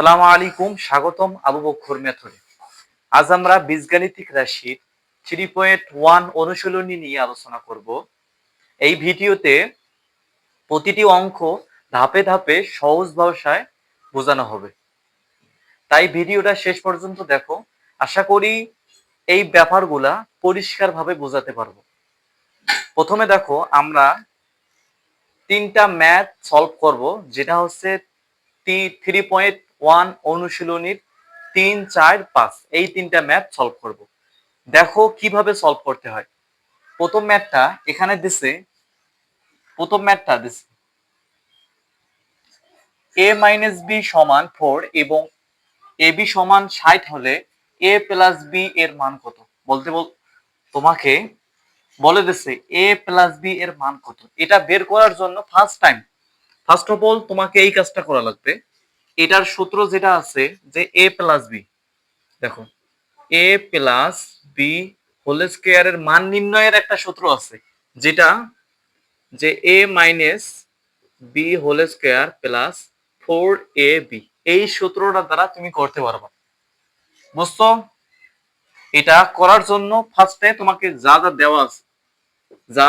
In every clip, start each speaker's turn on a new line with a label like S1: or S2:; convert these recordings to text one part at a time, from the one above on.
S1: আসসালামু আলাইকুম, স্বাগতম আবু বকর মেথডে। আজ আমরা বীজগাণিতিক রাশির 3.1 অনুশীলনী নিয়ে আলোচনা করব। এই ভিডিওতে প্রতিটি অঙ্ক ধাপে ধাপে সহজ ভাষায় বোঝানো হবে, তাই ভিডিওটা শেষ পর্যন্ত দেখো। আশা করি এই ব্যাপারগুলা পরিষ্কারভাবে বোঝাতে পারবো। প্রথমে দেখো, আমরা তিনটা ম্যাথ সলভ করব, যেটা হচ্ছে 3.1 অনুশীলনীর 3, 4, 5 এই তিনটা ম্যাথ সলভ করব। দেখো কিভাবে সলভ করতে হয়। প্রথম ম্যাথটা এখানে দিছে, a মাইনাস বি সমান 4 এবং এ বি সমান 60 হলে a প্লাস বি এর মান কত তোমাকে বলে দিছে a প্লাস বি এর মান কত। এটা বের করার জন্য ফার্স্ট অফ অল তোমাকে এই কাজটা করা লাগবে। এটার সূত্র যেটা আছে যে a প্লাস বি, দেখো a প্লাস বি হোল স্কয়ারের মান নির্ণয়ের একটা সূত্র আছে, যেটা যে a minus B whole square plus 4ab, এই সূত্রটা দ্বারা তুমি করতে পারবা। বুঝছো? এটা করার জন্য ফার্স্টে তোমাকে যা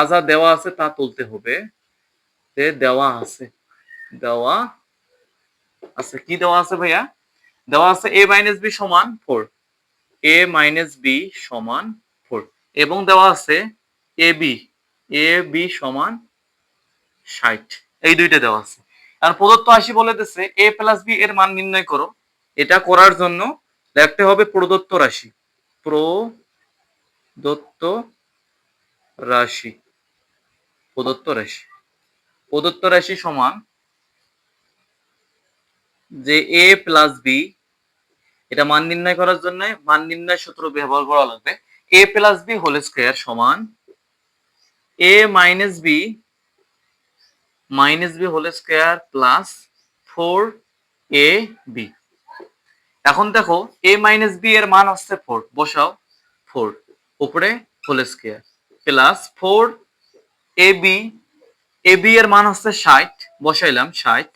S1: যা দেওয়া আছে তা তুলতে হবে। দেওয়া আছে কি দেওয়া আছে ভাইয়া? দেওয়া আছে a মাইনাস বি সমান 4, a মাইনাস বি সমান 4, এবং দেওয়া আছে এ বি সমান 60, এই দুইটা দেওয়া আছে। আর প্রদত্ত রাশি বলে দিচ্ছে a প্লাস বি এর মান নির্ণয় করো। এটা করার জন্য লিখতে হবে প্রদত্ত রাশি প্রদত্ত রাশি প্রদত্ত রাশি সমান যে a প্লাস বি, এটা মান নির্ণয় করার জন্য মান নির্ণয় সূত্র ব্যবহার করা লাগবে। a plus B whole square সমান a minus B whole square plus 4ab। এখন দেখো a মাইনাস বি এর মান হচ্ছে 4, বসাও 4 উপরে হোল স্কয়ার প্লাস 4ab এর মান হচ্ছে 60, বসাইলাম 60।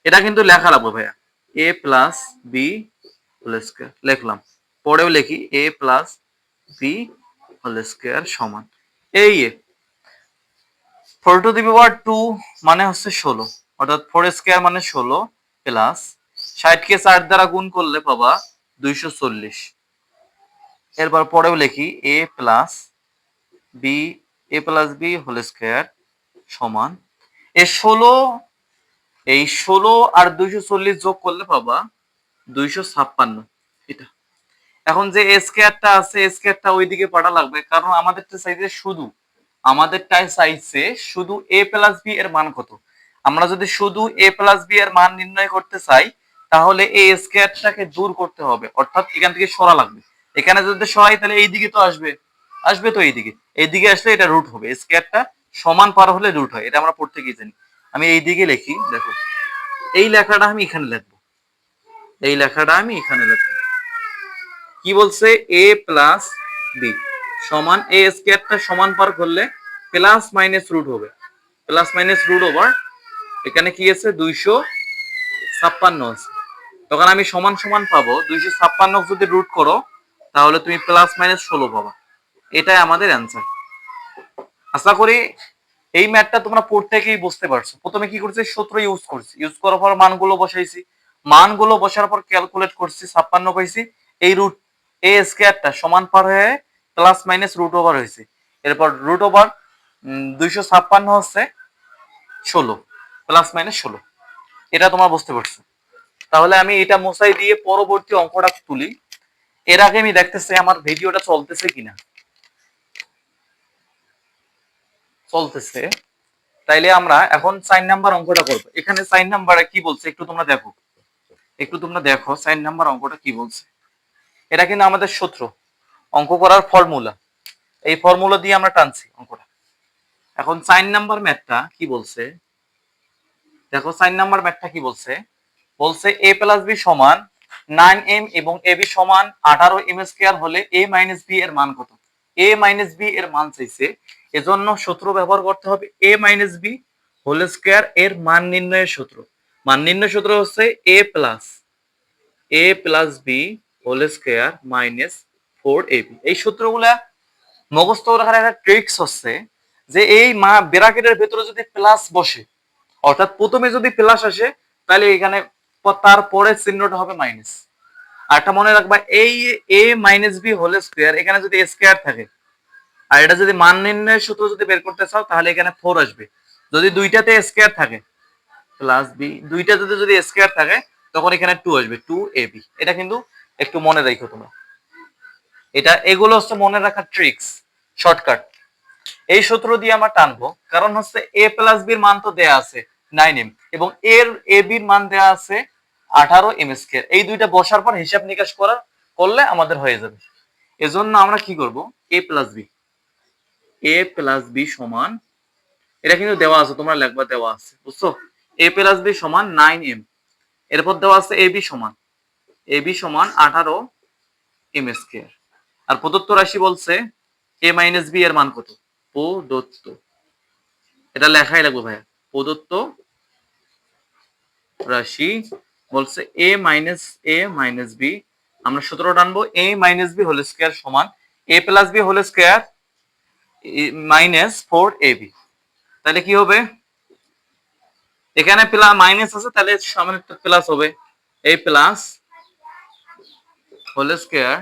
S1: এটা কিন্তু লেখা লাগবে ভাইয়া, a plus B whole square লিখলাম, পরেও লিখি a plus B whole square সমান এই 4 টু দি পাওয়ার 2 মানে হচ্ছে 16, অর্থাৎ 4 স্কয়ার মানে 16 প্লাস 60 কে 4 দ্বারা গুণ করলে পাবা 240। এরপর পরেও লিখি a plus B whole square সমান এই 16 আর 240 যোগ করলে পাবা 256। এটা এখন যে স্কয়ারটা আছে, স্কয়ারটা ওইদিকে পাঠা লাগবে, কারণ আমাদেরটাই চাইছে শুধু a প্লাস বি এর মান কত। আমরা যদি শুধু a প্লাস বি এর মান নির্ণয় করতে চাই, তাহলে এই স্কয়ারটাকে দূর করতে হবে, অর্থাৎ এখান থেকে সরা লাগবে। এখানে যদি সরাই তাহলে এই দিকে তো আসবে তো এইদিকে আসলে এটা রুট হবে। স্কয়ারটা সমান পার হলে রুট হয়, এটা আমরা পড়তে গিয়ে জানি। আমি এই দিকে লিখি, দেখো এই লেখাটা আমি এখানে লিখবো। কি বলছে? a প্লাস বি সমান a স্কয়ারটা সমান পার করলে প্লাস মাইনাস রুট হবে, প্লাস মাইনাস রুট ওভার এখানে কি আছে 256 আছে। তখন আমি সমান সমান পাবো 256 যদি রুট করো তাহলে তুমি প্লাস মাইনাস 16 পাবা। এটাই আমাদের অ্যান্সার। আশা করি এই ম্যাথটা তোমরা পড়তে গিয়ে বুঝতে পারছো। প্রথমে কি করছি, সূত্র ইউজ করার পর মানগুলো বসার পর ক্যালকুলেট করছি, 56 পাইছি। এই রুট এ স্কয়ারটা সমান পার হয়ে প্লাস মাইনাস রুট ওভার হয়েছে। এরপর রুট ওভার 256 হচ্ছে 16, প্লাস মাইনাস 16। এটা তোমরা বুঝতে পারছো। তাহলে আমি এটা মোছাই দিয়ে পরবর্তী অঙ্কটা তুলি। এর আগে আমি দেখতেছি আমার ভিডিওটা চলতেছে। তাইলে আমরা এখন 4 নাম্বার অঙ্কটা করব। এখানে 4 নাম্বারে কি বলছে একটু তোমরা দেখো 4 নাম্বার অঙ্কটা কি বলছে। এটা কিন্তু আমাদের সূত্র, অঙ্ক করার ফর্মুলা, এই ফর্মুলা দিয়ে আমরা টানছি অঙ্কটা। এখন 4 নাম্বার ম্যাথটা কি বলছে, দেখো 4 নাম্বার ম্যাথটা কি বলছে। a প্লাস বি সমান 9m এবং ab সমান 18m স্কয়ার হলে a মাইনাস b এর মান কত। a মাইনাস b এর মান চাইছে, এজন্য সূত্র ব্যবহার করতে হবে a minus b whole square এর মান নির্ণয়ের সূত্র। মান নির্ণয় সূত্র হচ্ছে a plus A plus B whole square minus 4ab। এই সূত্রগুলা মুখস্থ রাখার একটা ট্রিক্স হচ্ছে যে এই ব্র্যাকেটের ভেতরে যদি প্লাস বসে, অর্থাৎ প্রথমে যদি প্লাস আসে তাহলে এখানে তারপরে চিহ্নটা হবে মাইনাস। আর একটা মনে রাখবা, এই এ মাইনাস বি হোল স্কোয়ার এখানে যদি স্কোয়ার থাকে আর এটা যদি মান নির্ণয়ের সূত্র যদি বের করতে চাও তাহলে এখানে 4 আসবে। যদি দুইটাতে স্কোয়ার থাকে প্লাস বি, দুইটাতে যদি স্কোয়ার থাকে তখন এখানে 2 আসবে, 2ab। এটা কিন্তু একটু মনে রাখো তোমরা, এটা এগুলো হচ্ছে মনে রাখার ট্রিক্স, শর্টকাট। এই সূত্র দিয়ে আমরা টানবো, কারণ হচ্ছে এ প্লাস বির মান তো দেয়া আছে 9m এবং এর এ বির মান দেয়া আছে 18m স্কয়ার। এই দুইটা বসার পর হিসাব নিকাশ করলে আমাদের হয়ে যাবে। এজন্য আমরা কি করব, এ প্লাস বি সমান, এটা কিন্তু দেওয়া আছে, তোমরা লিখবা দেওয়া আছে, বুঝছো? এ প্লাস বি সমান 9m, এরপর দেওয়া আছে এ বি সমান 18m স্কয়ার। আর প্রদত্ত রাশি বলছে এ মাইনাস বি এর মান কত, প্রদত্ত, এটা লেখাই লাগবে ভাইয়া। প্রদত্ত রাশি বলছে এ মাইনাস বি, আমরা সূত্র টানবো A minus B whole square সমান A plus B whole square minus 4ab। তাহলে কি হবে, এখানে মাইনাস আছে তাহলে সামনে একটা প্লাস হবে, A plus whole square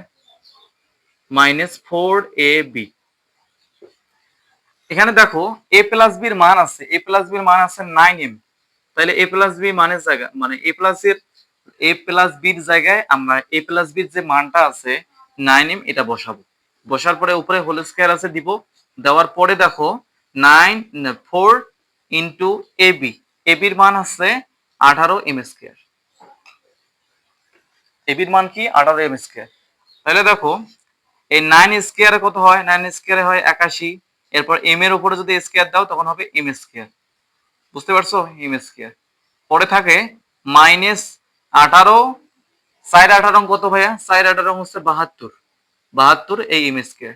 S1: minus 4ab। এখানে দেখো এ প্লাস বির মান আছে, এ প্লাস বির মান আছে 9m, তাহলে এ প্লাস বি মানের জায়গা মানে এ প্লাস বির জায়গায় আমরা এ প্লাস বির যে মানটা আছে 9m এটা বসাবো। বসার পরে উপরে হোল স্কয়ার আছে দিব, দেওয়ার পরে দেখো 4 ইন্টু এবি, এবির মান আছে 18m স্কয়ার, এবির মান কি 18m স্কয়ার। তাহলে দেখো এই 9 স্কয়ারে কত হয়, 9 স্কয়ারে হয় 81, এরপর m এর উপরে যদি স্কয়ার দাও তখন হবে m স্কয়ার, বুঝতে পারছো, m স্কয়ার। পরে থাকে মাইনাস 18, 4 কত ভাইয়া, 4 হচ্ছে 72 এই m স্কয়ার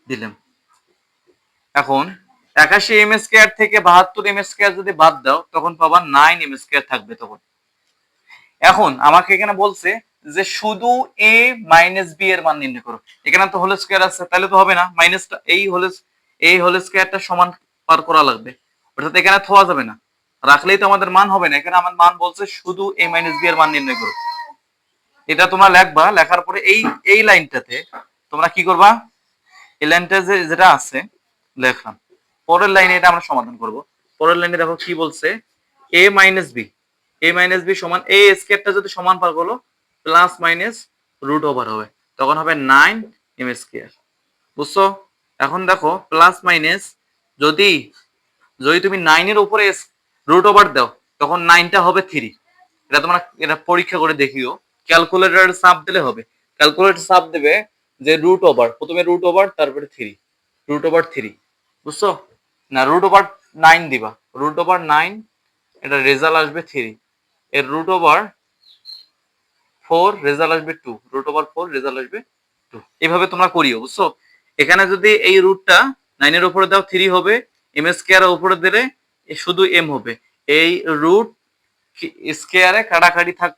S1: দিলাম। এখন 81 m স্কয়ার থেকে 72 m স্কয়ার যদি বাদ দাও তখন পাবা 9 m স্কয়ার থাকবে তখন। এখন আমাকে এখানে বলছে যে শুধু a মাইনাস b এর মান নির্ণয় করো, এখানে তো হোল স্কয়ার আছে তাহলে তো হবে না, মাইনাসটা এই হোল স্কয়ারটা সমান পার করা লাগবে, অর্থাৎ এখানে থোয়া যাবে না, রাখলেই তো আমাদের মান হবে না। এখানে আমার মান বলছে শুধু a মাইনাস b এর মান নির্ণয় করো, এটা তোমরা লেখবা। লেখার পরে এই লাইনটাতে তোমরা কি করবা, এই লাইনটা যেটা আছে লেখলাম, পরের লাইনে এটা আমরা সমাধান করব। পরের লাইনে দেখো কি বলছে, a মাইনাস বি সমান এ স্কয়ারটা যদি সমান পার করো প্লাস মাইনাস রুট ওভার হবে, তখন হবে 9m স্কয়ার, বুঝছো? এখন দেখো প্লাস মাইনাস যদি যদি তুমি 9 এর উপরে রুট ওভার দাও তখন 9টা হবে 3। এটা তোমরা এটা পরীক্ষা করে দেখিও, ক্যালকুলেটর চাপ দিলে হবে। ক্যালকুলেটর চাপ দেবে যে রুট ওভার, প্রথমে রুট ওভার তারপরে 3, রুট ওভার 3, বুঝছো? না রুট ওভার 9 দিবা, রুট ওভার 9, এটা রেজাল্ট আসবে 3, এর রুট ওভার 4 রেজাল্ট আসবে 2, রুট ওভার 4 রেজাল্ট আসবে 2। এইভাবে তোমরা করিও, বুঝছো? এখানে যদি এই রুটটা 9 এর উপরে দাও 3 হবে, m স্কয়ার এর উপরে দিলে শুধু m হবে, এই রুট স্কয়ারে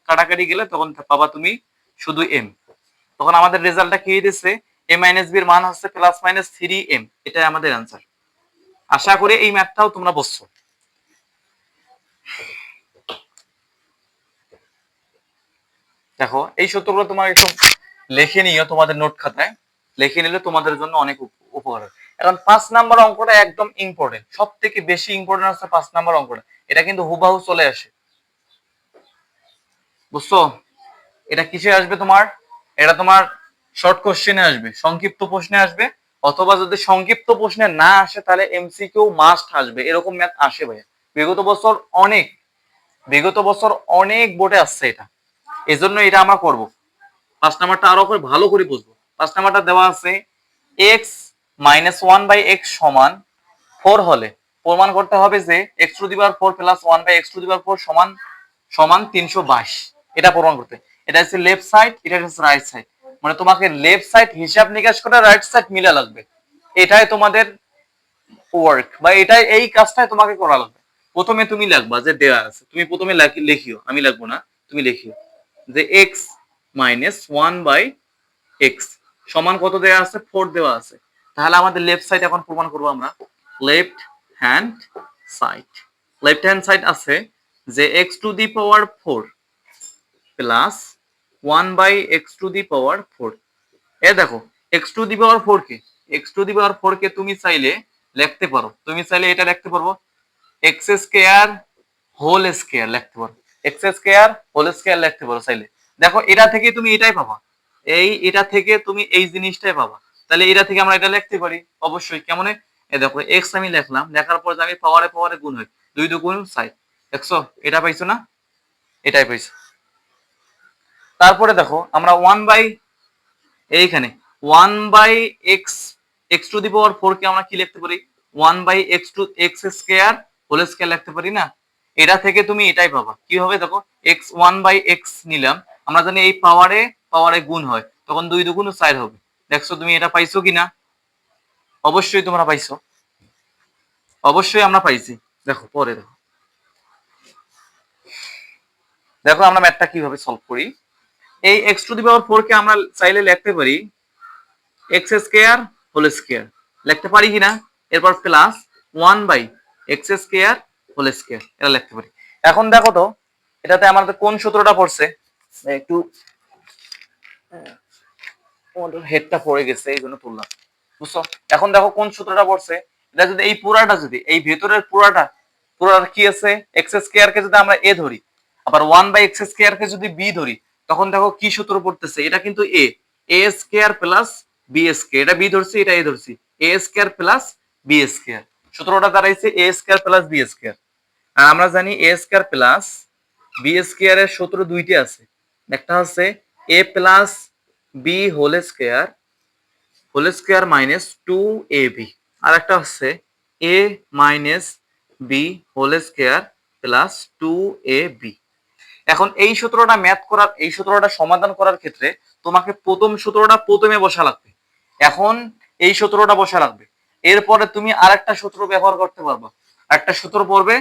S1: কাটাকাটি গেলে তখন পাবা তুমি শুধু m। তখন আমাদের রেজাল্টটা কি দিচ্ছে, a মাইনাস b এর মান হচ্ছে প্লাস মাইনাস 3m, এটাই আমাদের অ্যানসার। আশা করি এই ম্যাথটাও তোমরা বুঝছো। দেখো এই সূত্রগুলো তোমার একটু লিখে নিও তোমাদের নোট খাতায়, লিখে নিলে তোমাদের জন্য অনেক উপকার হবে। এখন 5 নাম্বার অঙ্কটা একদম ইম্পর্টেন্ট, সব থেকে বেশি ইম্পর্টেন্ট হচ্ছে 5 নাম্বার অঙ্কটা, এটা কিন্তু হুবাহু চলে আসে, বুঝছো? এটা কিসে আসবে তোমার, এটা তোমার শর্ট কোশ্চেনে আসবে, সংক্ষিপ্ত প্রশ্নে আসবে, অথবা যদি সংক্ষিপ্ত প্রশ্নে না আসে তাহলে এমসিকিউ মাস্ট আসবে, এরকম ম্যাথ আসে ভাইয়া। বিগত বছর অনেক বিগত বছর অনেক বোর্ডে আসছে এটা, এজন্য এটা আমরা করব। 5 নাম্বারটা আরো করে ভালো করে বুঝবো। 5 নাম্বারটা দেওয়া আছে x মাইনাস 1/x সমান 4 হলে প্রমাণ করতে হবে যে x to the power 4 plus 1/x to the power 4 সমান সমান 322। এটা প্রমাণ করতে, এটা হচ্ছে লেফট সাইড, এটা হচ্ছে রাইট সাইড, মানে তোমাকে লেফট সাইড হিসাব নিকাশ করে রাইট সাইড মিলা লাগবে, এটাই তোমাদের ওয়ার্ক বা এটাই এই কাজটাই তোমাকে করা লাগবে। প্রথমে তুমি লিখবা যে দেয়া আছে, তুমি প্রথমে লিখিও, আমি লিখবো না, তুমি লিখিও যে x মাইনাস 1/x সমান কত দেওয়া আছে? 4 দেওয়া আছে। তাহলে আমাদের লেফট সাইড এখন প্রমাণ করবো আমরা। Left hand side, left hand side আছে যে x to the power 4 plus 1/x to the power 4। এ দেখো x টু দি পাওয়ার 4 কে, x টু দি পাওয়ার 4 কে তুমি চাইলে লিখতে পারো, তুমি চাইলে এটা লিখতে পারবো x স্কয়ার হোল স্কয়ার লিখতে পারো, x স্কয়ার হোল স্কয়ার লিখতে পারো চাইলে। দেখো এটা থেকে তুমি এটাই পাবা, এটা থেকে তুমি এই জিনিসটাই পাবা। তাহলে এটা থেকে আমরা এটা লিখতে পারি অবশ্যই। কেমনে? এই দেখো x আমি লিখলাম, লেখার পর আমি পাওয়ারে পাওয়ারে গুণ হয়, 2 2 গুণ 6। দেখছো এটা পাইছো না? এটাই পাইছো। তারপরে দেখো আমরা 1 বাই এইখানে 1/x x to the power 4 কে আমরা কি লিখতে পারি? 1/x to x square whole square লিখতে পারি না? এটা থেকে তুমি এটাই পাবা। কি হবে দেখো, x 1/x নিলাম, আমরা জানি এই পাওয়ারে পাওয়ারে গুণ হয়, তখন 2 2 গুণ 4 হবে। দেখছো তুমি এটা পাইছো কিনা? অবশ্যই তোমরা পাইছো, অবশ্যই আমরা পাইছি। দেখো পরে দেখো, দেখো আমরা ম্যাথটা কিভাবে সলভ করি। এই x টু দি পাওয়ার 4 কে আমরা চাইলে লিখতে পারি x স্কয়ার হোল স্কয়ার লিখতে পারি কিনা? এরপর plus 1/x square whole square এটা লিখতে পারি। এখন দেখো তো এটাতে আমাদের কোন সূত্রটা পড়ছে? একটু হেডটা পড়ে গেছে এই জন্য তুললাম, বুঝছো? এখন দেখো কোন সূত্রটা পড়ছে। এটা যদি এই পুরাটা, যদি এই ভেতরের পুরাটা কি আছে, x স্কয়ার কে যদি আমরা a ধরি, আবার 1/x স্কয়ার কে যদি b ধরি, তখন দেখো কি সূত্র পড়তেছে। এটা কিন্তু a square plus b square, এটা b ধরছি এটা a ধরছি, a square plus b square. সূত্রটা দাঁড়াইছে a square plus b square. আর আমরা জানি a square plus b square এর সূত্র দুইটি আছে। একটা হচ্ছে a plus b whole square minus 2ab, আর একটা হচ্ছে a minus b whole square plus 2ab। এখন এই সূত্রটা ম্যাথ করার, এই সূত্রটা সমাধান করার ক্ষেত্রে তোমাকে প্রথম সূত্রটা প্রথমে বসা লাগবে। এখন এই সূত্রটা বসা লাগবে, এরপরে তুমি আরেকটা সূত্র ব্যবহার করতে পারবা। একটা সূত্র পড়বে,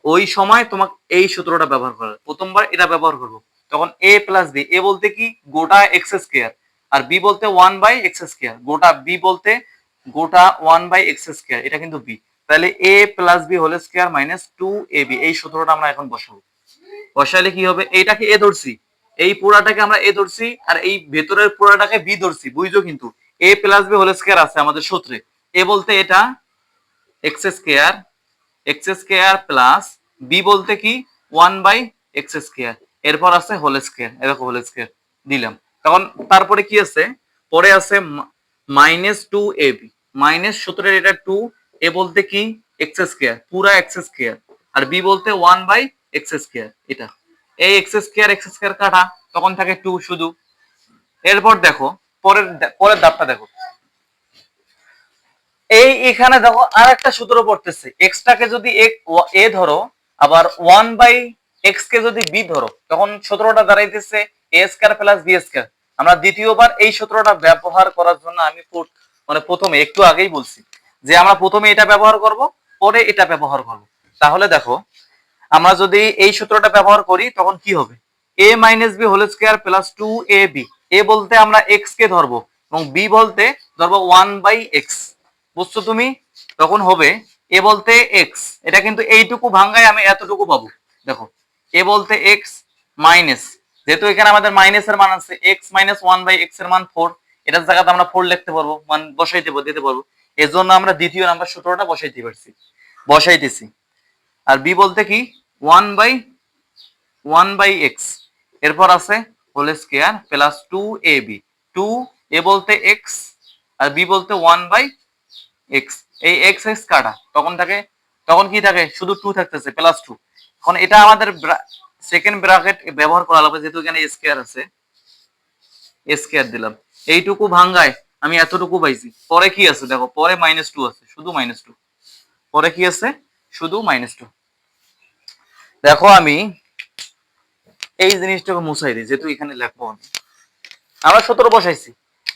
S1: ওই সময় তোমাকে এই সূত্রটা ব্যবহার করা, প্রথমবার এটা ব্যবহার করবো। তখন a প্লাস b, a বলতে কি গোটা এক্স স্কয়ার, আর b বলতে 1/x স্কয়ার, গোটা b বলতে গোটা 1/x স্কয়ার, এটা কিন্তু b। তাহলে a plus b whole square minus 2ab, এই সূত্রটা আমরা এখন বসাবো। বসাইলে কি হবে, এইটাকে এ ধরছি, এই পুরাটাকে আমরা এ ধরছি, আর এই ভেতরের পুরাটাকে বি ধরছি, বুঝছো? কিন্তু এ প্লাস বি হোল স্কয়ার আছে আমাদের সূত্রে। এ বলতে এটা এক্স স্কয়ার প্লাস বি বলতে কি 1/x স্কয়ার, এরপর আছে হোল স্কয়ার, এরকম হোল স্কয়ার দিলাম। তখন তারপরে কি আছে, পরে আছে মাইনাস 2ab, মাইনাস সূত্রের এটা 2, এ বলতে কি এক্স স্কয়ার, পুরা এক্স স্কয়ার, আর বি বলতে 1/x স্কয়ার। এটা এই এক্স স্কয়ার কাটা, তখন থাকে 2 শুধু। এরপর দেখো পরের পরের ধাপটা দেখো, এই এখানে দেখো আর একটা সূত্র পড়তেছে, এক্স টাকে যদি এ ধরো, আবার 1/x কে যদি বি ধরো, তখন সূত্রটা দাঁড়াইতেছে এ স্কয়ার প্লাস বি স্কয়ার। আমরা দ্বিতীয়বার এই সূত্রটা ব্যবহার করার জন্য আমি মানে প্রথমে একটু আগেই বলছি যে আমরা প্রথমে এটা ব্যবহার করব, পরে এটা ব্যবহার করব। তাহলে দেখো আমরা যদি এই সূত্রটা ব্যবহার করি তখন কি হবে, a minus B whole square plus 2ab, এ বলতে আমরা x কে ধরবো এবং b বলতে ধরবো 1/x, বুঝছো তুমি? তখন হবে এ বলতে x, এটা কিন্তু এইটুকু ভাঙায় আমি এতটুকু পাবো। দেখো এ বলতে x মাইনাস, যেহেতু এখানে আমাদের মাইনাসের মান আছে, x মাইনাস 1/x এর মান 4, এটার জায়গাতে আমরা 4 লিখতে পারবো, মান বসাইতে দিতে পারবো। এজন্য আমরা দ্বিতীয় নাম্বার সূত্রটা বসাইতেছি। আর b বলতে কি 1/x, এরপর আছে হোল স্কয়ার প্লাস 2ab, 2 এ বলতে x আর b বলতে 1/x, এই x x কাটা, তখন কি থাকে, শুধু 2 থাকতেছে প্লাস 2। এখন এটা আমাদের সেকেন্ড ব্র্যাকেট ব্যবহার করা লাগবে, যেহেতু এখানে স্কয়ার আছে, স্কয়ার দিলাম, এইটুকু ভাঙ্গায় আমি এতটুকু পাইছি। পরে কি আছে দেখো, পরে -2 আছে, শুধু -2, পরে কি আছে, শুধু -2। দেখো আমি এই জিনিসটাকে মুছাই দিই, যেহেতু এখানে লেখবো আমি, আমরা সূত্র বসাইছি।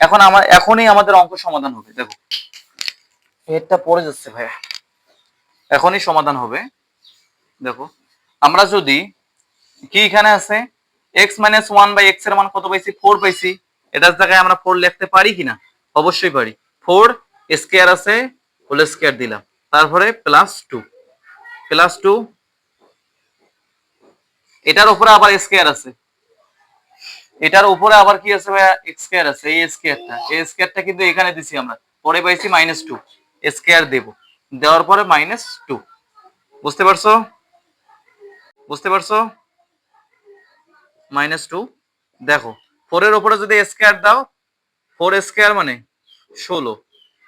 S1: এখন এখনই আমাদের অঙ্ক সমাধান হবে। দেখো এটা পড়ে যাচ্ছে ভাইয়া, এখনই সমাধান হবে। দেখো আমরা যদি কি এখানে আছে x minus one by X এর মান কত পাইছি? 4 পাইছি। এটার জায়গায় আমরা 4 লিখতে পারি কিনা? অবশ্যই পারি। 4 স্কয়ার আছে, হোল স্কয়ার দিলাম, তারপরে প্লাস 2 প্লাস 2, এটার উপরে আবার স্কয়ার আছে, এটার উপরে আবার কি আছে ভাইয়া? এক্স স্কয়ার আছে। এই স্কয়ারটা কিন্তু এখানে দিছি আমরা, পরে পাইছি মাইনাস 2, স্কয়ার দেব, দেওয়ার পরে মাইনাস 2। বুঝতে পারছো? বুঝতে পারছো? মাইনাস 2। দেখো 4 এর উপরে যদি স্কয়ার দাও, 4 স্কয়ার মানে 16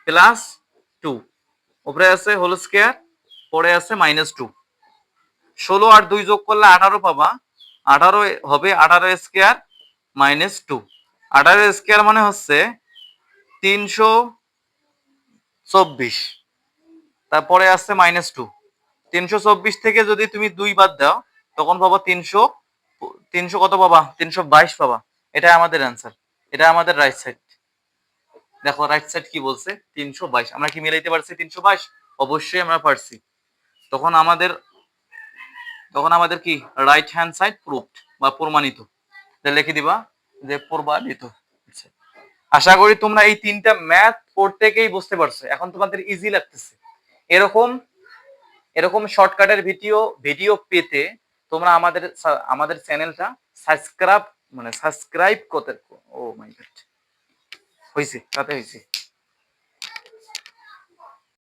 S1: প্লাস 2, উপরে আছে হোল স্কয়ার, পরে আছে মাইনাস 2। 16 আর 2 যোগ করলে 18 পাবা, 18 হবে 18 স্কয়ার মাইনাস 2। 18 স্কয়ার মানে হচ্ছে 324, তারপরে আছে মাইনাস 2। 324 থেকে যদি তুমি 2 বাদ দাও, তখন পাবা 300, 300 কত পাবা? 322 পাবা। এটাই আমাদের অ্যান্সার, এটা আমাদের রাইট সাইড। দেখো রাইট সাইড কি বলছে? 322। আমরা কি মিলাইতে পারছি 322? অবশ্যই আমরা পারছি। তখন আমাদের কি রাইট হ্যান্ড সাইড প্রুভড বা প্রমাণিত। লিখে দিবা যে প্রমাণিত। আশা করি তোমরা এই তিনটা ম্যাথ প্রত্যেকেই বুঝতে পারছো, এখন তোমাদের ইজি লাগতেছে। এরকম এরকম শর্টকাটের ভিডিও পেতে তোমরা আমাদের চ্যানেলটা সাবস্ক্রাইব করতে, ও মাই গড, হইছে তাতে হইছে।